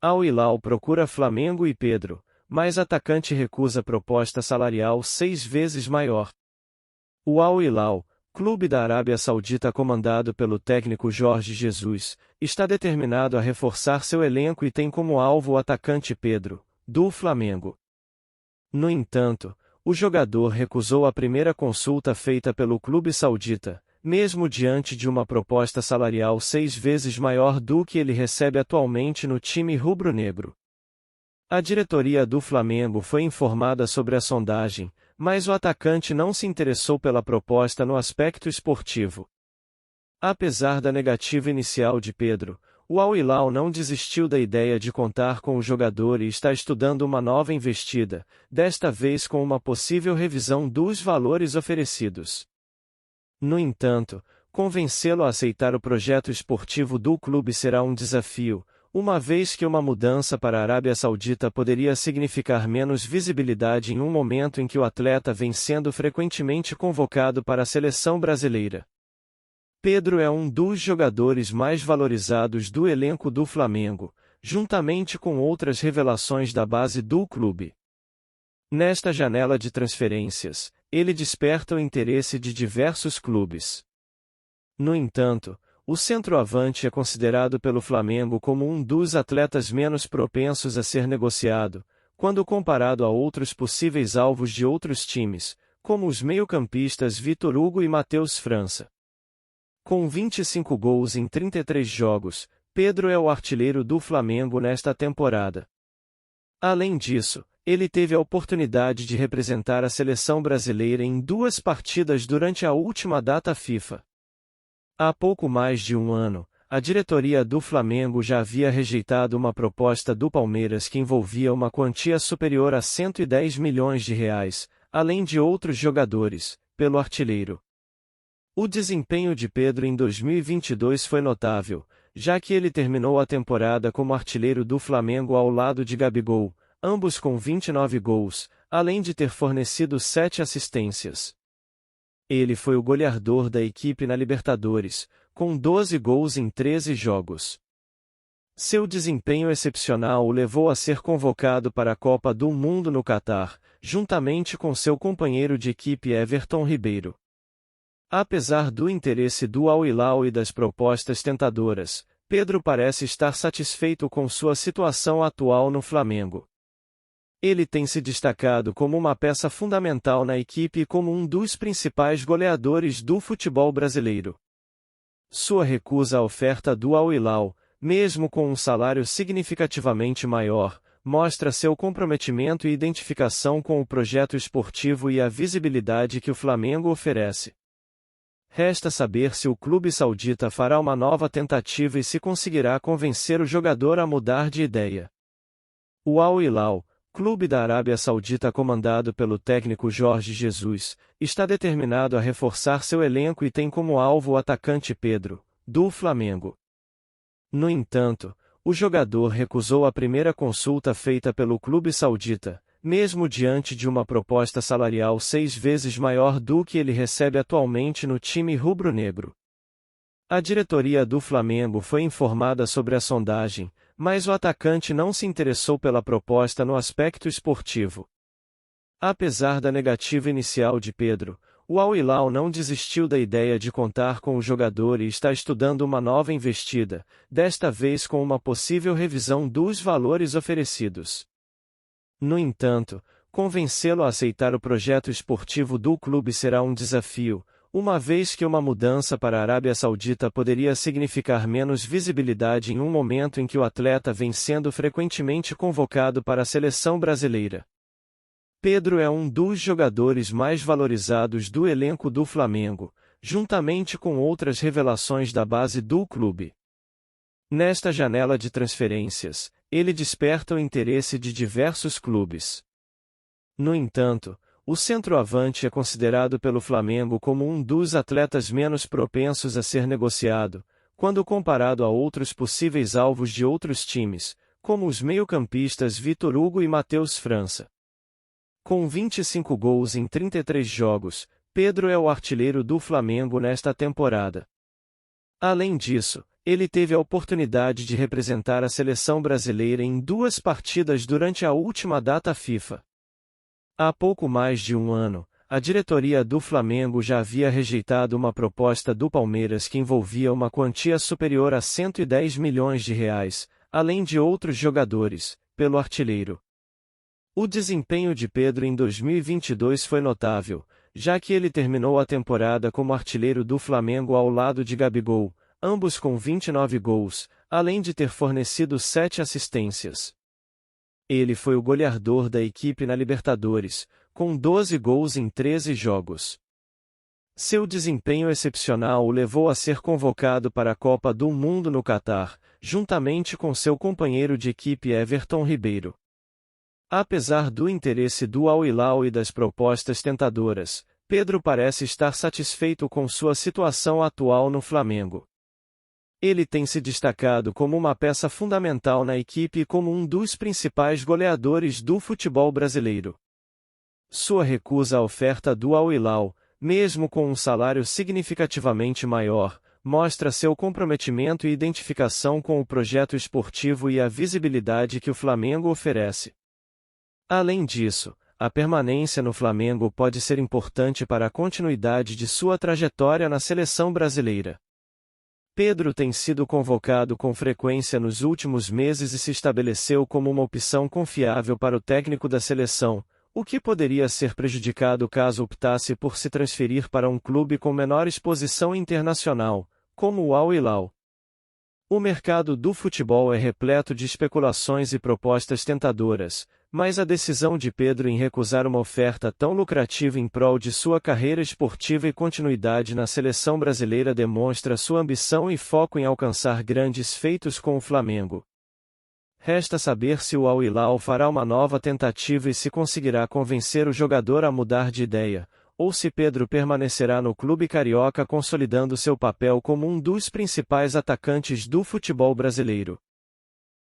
Al Hilal procura Flamengo e Pedro, mas atacante recusa proposta salarial 6 vezes maior. O Al Hilal, clube da Arábia Saudita comandado pelo técnico Jorge Jesus, está determinado a reforçar seu elenco e tem como alvo o atacante Pedro, do Flamengo. No entanto, o jogador recusou a primeira consulta feita pelo clube saudita, mesmo diante de uma proposta salarial 6 vezes maior do que ele recebe atualmente no time rubro-negro. A diretoria do Flamengo foi informada sobre a sondagem, mas o atacante não se interessou pela proposta no aspecto esportivo. Apesar da negativa inicial de Pedro, o Al Hilal não desistiu da ideia de contar com o jogador e está estudando uma nova investida, desta vez com uma possível revisão dos valores oferecidos. No entanto, convencê-lo a aceitar o projeto esportivo do clube será um desafio, uma vez que uma mudança para a Arábia Saudita poderia significar menos visibilidade em um momento em que o atleta vem sendo frequentemente convocado para a seleção brasileira. Pedro é um dos jogadores mais valorizados do elenco do Flamengo, juntamente com outras revelações da base do clube. Nesta janela de transferências, ele desperta o interesse de diversos clubes. No entanto, o centroavante é considerado pelo Flamengo como um dos atletas menos propensos a ser negociado, quando comparado a outros possíveis alvos de outros times, como os meio-campistas Vitor Hugo e Matheus França. Com 25 gols em 33 jogos, Pedro é o artilheiro do Flamengo nesta temporada. Além disso, ele teve a oportunidade de representar a seleção brasileira em 2 partidas durante a última data FIFA. Há pouco mais de um ano, a diretoria do Flamengo já havia rejeitado uma proposta do Palmeiras que envolvia uma quantia superior a 110 milhões de reais, além de outros jogadores, pelo artilheiro. O desempenho de Pedro em 2022 foi notável, já que ele terminou a temporada como artilheiro do Flamengo ao lado de Gabigol, ambos com 29 gols, além de ter fornecido 7 assistências. Ele foi o goleador da equipe na Libertadores, com 12 gols em 13 jogos. Seu desempenho excepcional o levou a ser convocado para a Copa do Mundo no Catar, juntamente com seu companheiro de equipe Everton Ribeiro. Apesar do interesse do Al Hilal e das propostas tentadoras, Pedro parece estar satisfeito com sua situação atual no Flamengo. Ele tem se destacado como uma peça fundamental na equipe e como um dos principais goleadores do futebol brasileiro. Sua recusa à oferta do Al Hilal, mesmo com um salário significativamente maior, mostra seu comprometimento e identificação com o projeto esportivo e a visibilidade que o Flamengo oferece. Resta saber se o clube saudita fará uma nova tentativa e se conseguirá convencer o jogador a mudar de ideia. O Al Hilal, clube da Arábia Saudita comandado pelo técnico Jorge Jesus, está determinado a reforçar seu elenco e tem como alvo o atacante Pedro, do Flamengo. No entanto, o jogador recusou a primeira consulta feita pelo clube saudita, mesmo diante de uma proposta salarial 6 vezes maior do que ele recebe atualmente no time rubro-negro. A diretoria do Flamengo foi informada sobre a sondagem, mas o atacante não se interessou pela proposta no aspecto esportivo. Apesar da negativa inicial de Pedro, o Al Hilal não desistiu da ideia de contar com o jogador e está estudando uma nova investida, desta vez com uma possível revisão dos valores oferecidos. No entanto, convencê-lo a aceitar o projeto esportivo do clube será um desafio, uma vez que uma mudança para a Arábia Saudita poderia significar menos visibilidade em um momento em que o atleta vem sendo frequentemente convocado para a seleção brasileira. Pedro é um dos jogadores mais valorizados do elenco do Flamengo, juntamente com outras revelações da base do clube. Nesta janela de transferências, ele desperta o interesse de diversos clubes. No entanto, o centroavante é considerado pelo Flamengo como um dos atletas menos propensos a ser negociado, quando comparado a outros possíveis alvos de outros times, como os meio-campistas Vitor Hugo e Matheus França. Com 25 gols em 33 jogos, Pedro é o artilheiro do Flamengo nesta temporada. Além disso, ele teve a oportunidade de representar a seleção brasileira em 2 partidas durante a última data FIFA. Há pouco mais de um ano, a diretoria do Flamengo já havia rejeitado uma proposta do Palmeiras que envolvia uma quantia superior a 110 milhões de reais, além de outros jogadores, pelo artilheiro. O desempenho de Pedro em 2022 foi notável, já que ele terminou a temporada como artilheiro do Flamengo ao lado de Gabigol, ambos com 29 gols, além de ter fornecido 7 assistências. Ele foi o goleador da equipe na Libertadores, com 12 gols em 13 jogos. Seu desempenho excepcional o levou a ser convocado para a Copa do Mundo no Catar, juntamente com seu companheiro de equipe Everton Ribeiro. Apesar do interesse do Al Hilal e das propostas tentadoras, Pedro parece estar satisfeito com sua situação atual no Flamengo. Ele tem se destacado como uma peça fundamental na equipe e como um dos principais goleadores do futebol brasileiro. Sua recusa à oferta do Al Hilal, mesmo com um salário significativamente maior, mostra seu comprometimento e identificação com o projeto esportivo e a visibilidade que o Flamengo oferece. Além disso, a permanência no Flamengo pode ser importante para a continuidade de sua trajetória na seleção brasileira. Pedro tem sido convocado com frequência nos últimos meses e se estabeleceu como uma opção confiável para o técnico da seleção, o que poderia ser prejudicado caso optasse por se transferir para um clube com menor exposição internacional, como o Al Hilal. O mercado do futebol é repleto de especulações e propostas tentadoras, mas a decisão de Pedro em recusar uma oferta tão lucrativa em prol de sua carreira esportiva e continuidade na seleção brasileira demonstra sua ambição e foco em alcançar grandes feitos com o Flamengo. Resta saber se o Al Hilal fará uma nova tentativa e se conseguirá convencer o jogador a mudar de ideia, ou se Pedro permanecerá no clube carioca consolidando seu papel como um dos principais atacantes do futebol brasileiro.